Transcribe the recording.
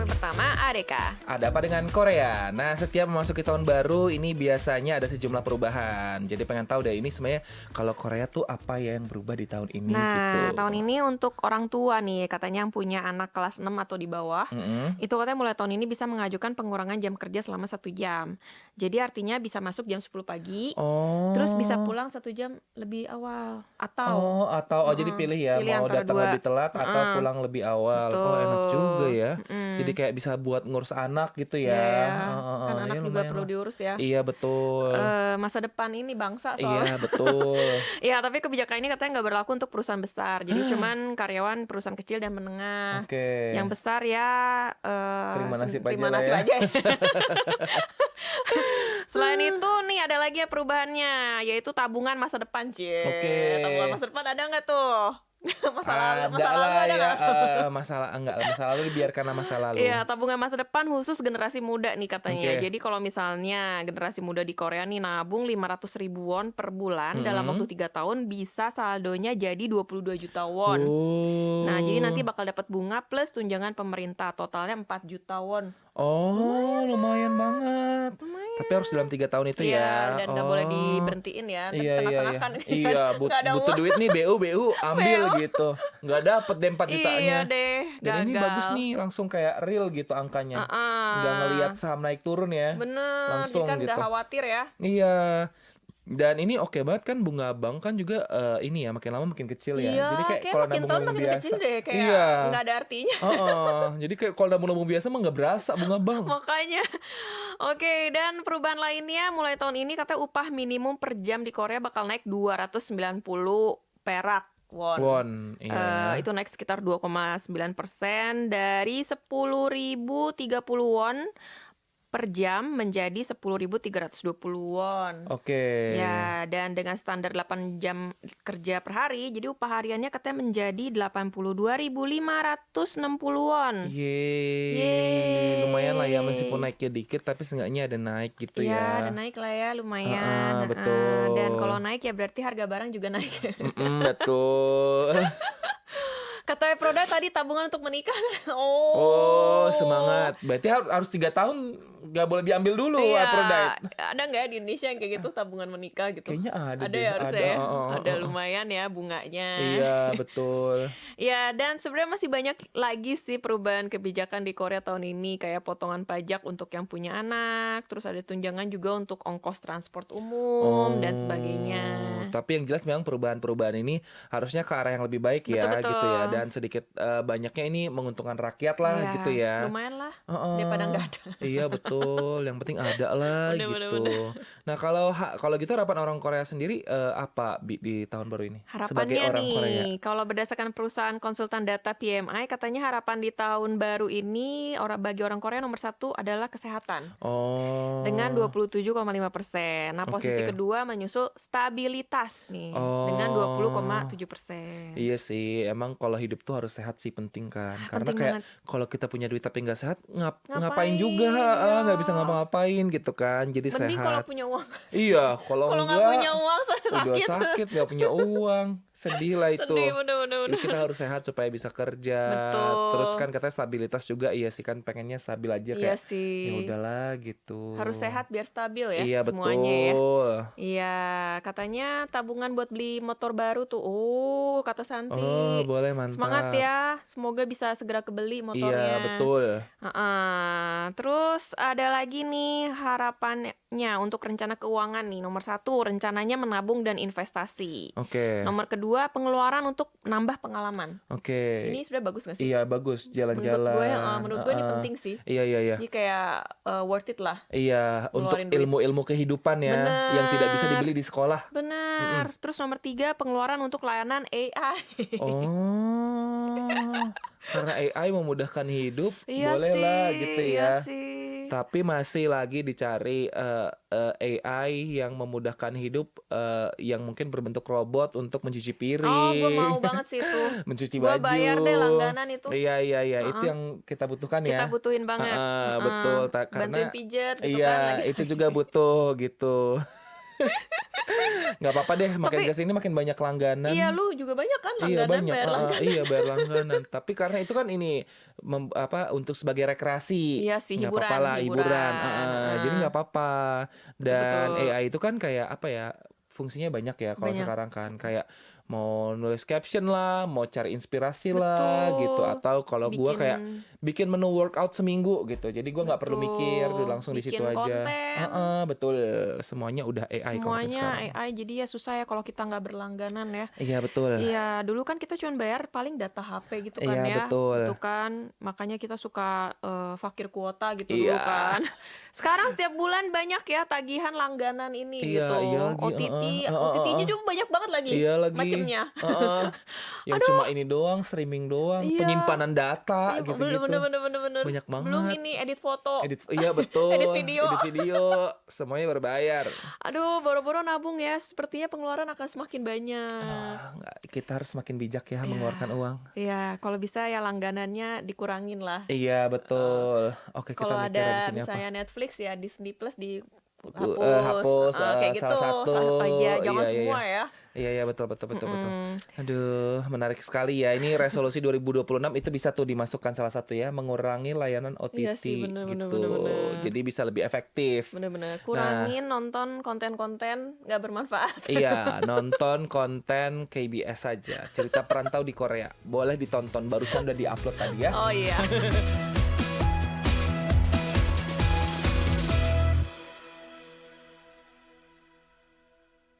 Yang pertama, Adeka. Ada apa dengan Korea? Nah, setiap memasuki tahun baru ini biasanya ada sejumlah perubahan. Jadi pengen tahu deh ini sebenarnya kalau Korea tuh apa ya yang berubah di tahun ini gitu. Nah, tahun ini untuk orang tua nih, katanya yang punya anak kelas 6 atau di bawah, Mm-mm. itu katanya mulai tahun ini bisa mengajukan pengurangan jam kerja selama 1 jam. Jadi artinya bisa masuk jam 10 pagi, terus bisa Oh, pulang 1 jam lebih awal. Atau, jadi heeh, pilih ya pilih mau antara datang dua. lebih telat atau Heeh, pulang lebih awal. Oh, enak juga betul. ya. Jadi Mm-mm. kayak bisa buat ngurus anak gitu Iya ya. ya, kan Ya anak juga lumayan perlu lah. diurus ya. Iya, betul. Masa depan ini bangsa Iya, soalnya. betul. Ya, tapi kebijakan ini katanya nggak berlaku untuk perusahaan besar. Jadi cuman karyawan perusahaan kecil dan menengah. Oke. Yang besar ya Terima nasib aja terima lah nasib ya. aja. Selain itu nih ada lagi ya perubahannya, yaitu tabungan masa depan, Oke. Tabungan masa depan ada nggak tuh? Ada Masa lalu lah ada ya, nggak? masalah enggak lah, masa lalu dibiarkanlah masa lalu. Iya, tabungan masa depan khusus generasi muda nih katanya. Oke. Jadi kalau misalnya generasi muda di Korea nih nabung 500 ribu won per bulan dalam waktu Mm-mm. 3 tahun bisa saldonya jadi 22 juta won. Nah, jadi nanti Oh, bakal dapat bunga plus tunjangan pemerintah. Totalnya 4 juta won. lumayan banget. Tapi harus dalam 3 tahun itu Iya, ya. dan nggak boleh diberhentiin ya. Ntar di Iya iya tengah-tengah iya. kan Iya, nggak ada butuh uang. duit nih BU ambil Beo. gitu. Nggak dapet deh 4 jutanya. Iya deh, Dan ini bagus gagal. nih, langsung kayak real gitu angkanya. Nggak ngelihat Ah, saham naik turun ya. bener. Jadi Langsung kan nggak gitu. khawatir ya. Iya. Dan ini oke banget kan bunga bank kan juga ini ya makin lama makin kecil ya. Iya, Jadi kayak kayak kalau makin tahun nabung-nabung makin kecil biasa. deh, kayak Iya. nggak ada artinya. Jadi kayak kalau nabung-nabung biasa mah nggak berasa bunga bank. Makanya. Oke, dan perubahan lainnya mulai tahun ini katanya upah minimum per jam di Korea bakal naik 290 perak won. Won, iya. Itu naik sekitar 2,9% dari 10.030 won per jam menjadi 10.320 won. Oke. Ya, dan dengan standar 8 jam kerja per hari, jadi upah hariannya katanya menjadi 82.560 won. Yeay, lumayan lah ya meskipun Yeay. naiknya dikit tapi seenggaknya ada naik gitu Iya, ya. dan naik lah ya, lumayan. Dan kalau Betul. naik ya berarti harga barang juga naik. Betul. Kata Proda tadi tabungan untuk menikah. Oh, semangat. Berarti harus 3 tahun nggak boleh diambil dulu Iya, Aphrodite. ada nggak ya di Indonesia yang kayak gitu tabungan menikah gitu? Kayaknya ada Ada deh, ya harusnya ada. ya. Ada lumayan ya bunganya. Iya, betul. Ya, dan sebenarnya masih banyak lagi sih perubahan kebijakan di Korea tahun ini kayak potongan pajak untuk yang punya anak, terus ada tunjangan juga untuk ongkos transport umum dan sebagainya. Tapi yang jelas memang perubahan-perubahan ini harusnya ke arah yang lebih baik ya Betul-betul. gitu ya. Dan sedikit banyaknya ini menguntungkan rakyat lah Iya, gitu ya. lumayan lah Heeh. daripada nggak ada. Iya betul, yang penting ada lah Bener, gitu. bener. Nah kalau gitu harapan orang Korea sendiri apa di tahun baru ini? Sebagai Harapannya orang Korea. nih, kalau berdasarkan perusahaan konsultan data PMI, katanya harapan di tahun baru ini bagi orang Korea nomor 1 adalah kesehatan. Dengan Oh, 27,5%. Nah, posisi oke. kedua menyusul stabilitas nih dengan Oh, 20,7%. iya sih. Emang kalau hidup tuh harus sehat sih penting kan. Karena Penting kayak banget. kalau kita punya duit tapi nggak sehat, ngapain Ngapain juga? ya? Nggak bisa ngapa-ngapain gitu kan. Jadi Mending kalau sehat. punya uang. Iya, kalau Kalau nggak enggak punya uang saya udah sakit. sakit nggak punya uang, sedih lah itu. Sedih, bener-bener. Jadi kita harus sehat supaya bisa kerja. Terus Betul. kan katanya stabilitas juga, iya sih kan pengennya stabil aja Iya kayak ya sih. udahlah gitu. Harus sehat biar stabil ya Iya semuanya ya. betul. Iya, katanya tabungan buat beli motor baru tuh. Kata Oh Santi. boleh Semangat mantap. ya, semoga bisa segera kebeli Iya motornya. betul. Terus ada lagi nih harapannya untuk rencana keuangan nih. Nomor 1, rencananya menabung dan investasi. Oke. Nomor kedua, pengeluaran untuk nambah pengalaman. Oke. Ini sebenarnya bagus gak sih? Iya bagus Menurut gue ini jalan-jalan. penting sih. Iya iya iya. Jadi kayak worth it lah. Iya untuk Ngeluarin duit. ilmu-ilmu kehidupan ya yang tidak bisa Bener. dibeli di sekolah. Benar. Terus nomor 3, pengeluaran untuk layanan AI. Oh, karena AI memudahkan hidup, Iya bolehlah sih, gitu iya ya. sih. Tapi masih lagi dicari AI yang memudahkan hidup, yang mungkin berbentuk robot untuk mencuci Gue mau piring, banget sih itu. mencuci Gue baju. bayar deh langganan itu. Iya iya iya, itu Heeh. yang kita butuhkan Kita ya. butuhin banget. Betul, Bantuin karena pijet gitu kan iya lagi itu sakit. juga butuh gitu. Nggak apa-apa deh, makin Tapi kesini makin banyak langganan. iya lu juga banyak kan Iya langganan, banyak, bayar langganan. iya bayar langganan. Tapi karena itu kan ini untuk sebagai rekreasi, Iya sih, nggak apa-apa hiburan lah hiburan. hiburan, Jadi nggak apa-apa. betul Dan betul, AI itu kan kayak apa ya? Fungsinya banyak ya kalau banyak, sekarang kan kayak mau nulis caption lah, mau cari inspirasi lah gitu, betul, atau kalau gua bikin kayak bikin menu workout seminggu gitu. Jadi gua nggak perlu mikir, udah betul, langsung di situ bikin aja. konten, Betul. Semuanya udah AI kalau untuk semuanya sekarang. AI, jadi ya susah ya kalau kita nggak berlangganan ya. Iya betul. Iya, dulu kan kita cuma bayar paling data HP gitu kan Iya ya, betul. itu kan makanya kita suka fakir kuota gitu dulu Iya. kan. Sekarang setiap bulan banyak ya tagihan langganan ini Iya, gitu. iya lagi, heeh, OTT, heeh, OTT-nya heeh. juga banyak banget lagi Iya lagi, macemnya. heeh. Yang cuma ini doang, streaming doang, Iya, penyimpanan data iya bener gitu-gitu. bener bener bener bener. Banyak Belum banget. ini edit foto, Iya edit betul, video. edit video, semuanya berbayar. Aduh, boro-boro nabung ya. Sepertinya pengeluaran akan semakin banyak. Kita harus makin bijak ya mengeluarkan Ya, uang. ya kalau bisa ya langganannya dikurangin lah. Iya Eh, betul. Oke kita Kalau mikir habis ada ini apa? misalnya Netflix ya Disney Plus dihapus, Hapus kayak gitu salah satu. salah satu aja, jangan Iya iya iya. semua ya. Iya iya betul betul betul betul. Mm-mm. Aduh, menarik sekali ya. Ini resolusi 2026 itu bisa tuh dimasukkan salah satu ya, mengurangi layanan Iya OTT sih, bener bener gitu. bener bener. Jadi bisa lebih efektif. Bener-bener Nah, kurangin nonton konten-konten nggak bermanfaat. iya, nonton konten KBS saja. Cerita Perantau di Korea. Boleh ditonton, barusan udah diupload tadi ya. Oh iya.